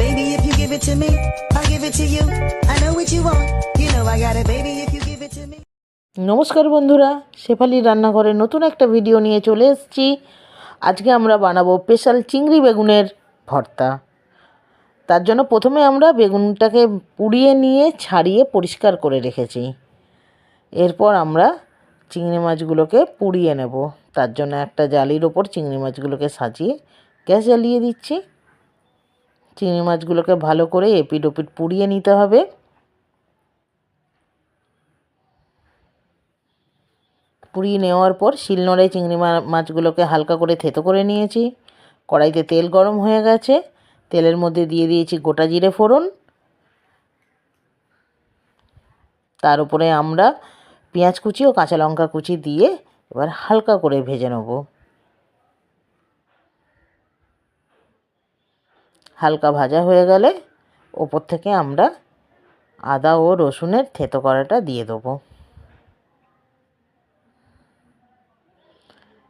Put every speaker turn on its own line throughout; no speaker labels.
baby, if you give it to me, I'll give it to you. I know what you want, you know I got it, baby, if you give it to me.
নমস্কার বন্ধুরা, শেফালির রান্নাঘরে নতুন একটা video নিয়ে চলে এসেছি। আজকে আমরা বানাবো স্পেশাল চিংড়ি বেগুনের ভর্তা। তার জন্য প্রথমে আমরা বেগুনটাকে পুড়িয়ে নিয়ে ছাড়িয়ে পরিষ্কার করে রেখেছি। এরপর আমরা চিংড়ি মাছগুলোকে পুড়িয়ে নেব। তার জন্য একটা জালির ওপর চিংড়ি মাছগুলোকে সাজিয়ে গ্যাস জ্বালিয়ে দিচ্ছি। চিংড়ি মাছগুলোকে ভালো করে এপিট ওপিট পুড়িয়ে নিতে হবে। পুড়িয়ে নেওয়ার পর শিলনোড়ায় চিংড়ি মাছগুলোকে হালকা করে থেতো করে নিয়েছি। কড়াইতে তেল গরম হয়ে গেছে, তেলের মধ্যে দিয়ে দিয়েছি গোটা জিরে ফোড়ন। তার উপরে আমরা পেঁয়াজ কুচি ও কাঁচা লঙ্কা কুচি দিয়ে এবার হালকা করে ভেজে নেব। হালকা ভাজা হয়ে গেলে ওপর থেকে আমরা আদা ও রসুনের থেতো করাটা দিয়ে দেবো।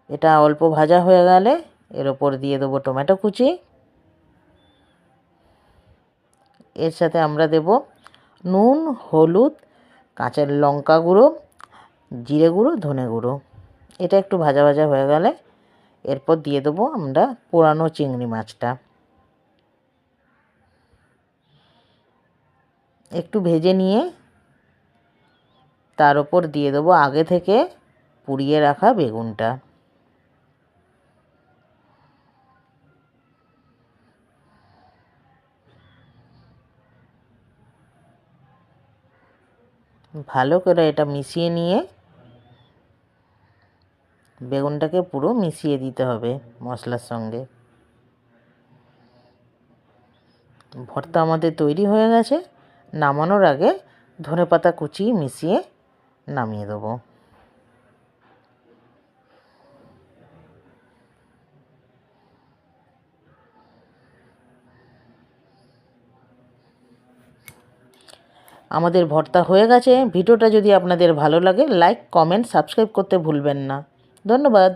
এটা অল্প ভাজা হয়ে গেলে এর ওপর দিয়ে দেবো টমেটো কুচি। এর সাথে আমরা দেব নুন, হলুদ, কাঁচা লঙ্কা গুঁড়ো, জিরে গুঁড়ো, ধনে গুঁড়ো। এটা একটু ভাজা ভাজা হয়ে গেলে এরপর দিয়ে দেবো আমরা পোড়ানো চিংড়ি মাছটা। একটু ভেজে নিয়ে তার ওপর দিয়ে দেবো আগে থেকে পুড়িয়ে রাখা বেগুনটা। ভালো করে এটা মিশিয়ে নিয়ে বেগুনটাকে পুরো মিশিয়ে দিতে হবে মশলার সঙ্গে। ভর্তা আমাদের তৈরি হয়ে গেছে। নামানোর আগে ধনেপাতা কুচি মিশিয়ে নামিয়ে দেবো। আমাদের ভর্তা হয়ে গেছে। ভিডিওটা যদি আপনাদের ভালো লাগে লাইক, কমেন্ট, সাবস্ক্রাইব করতে ভুলবেন না। ধন্যবাদ।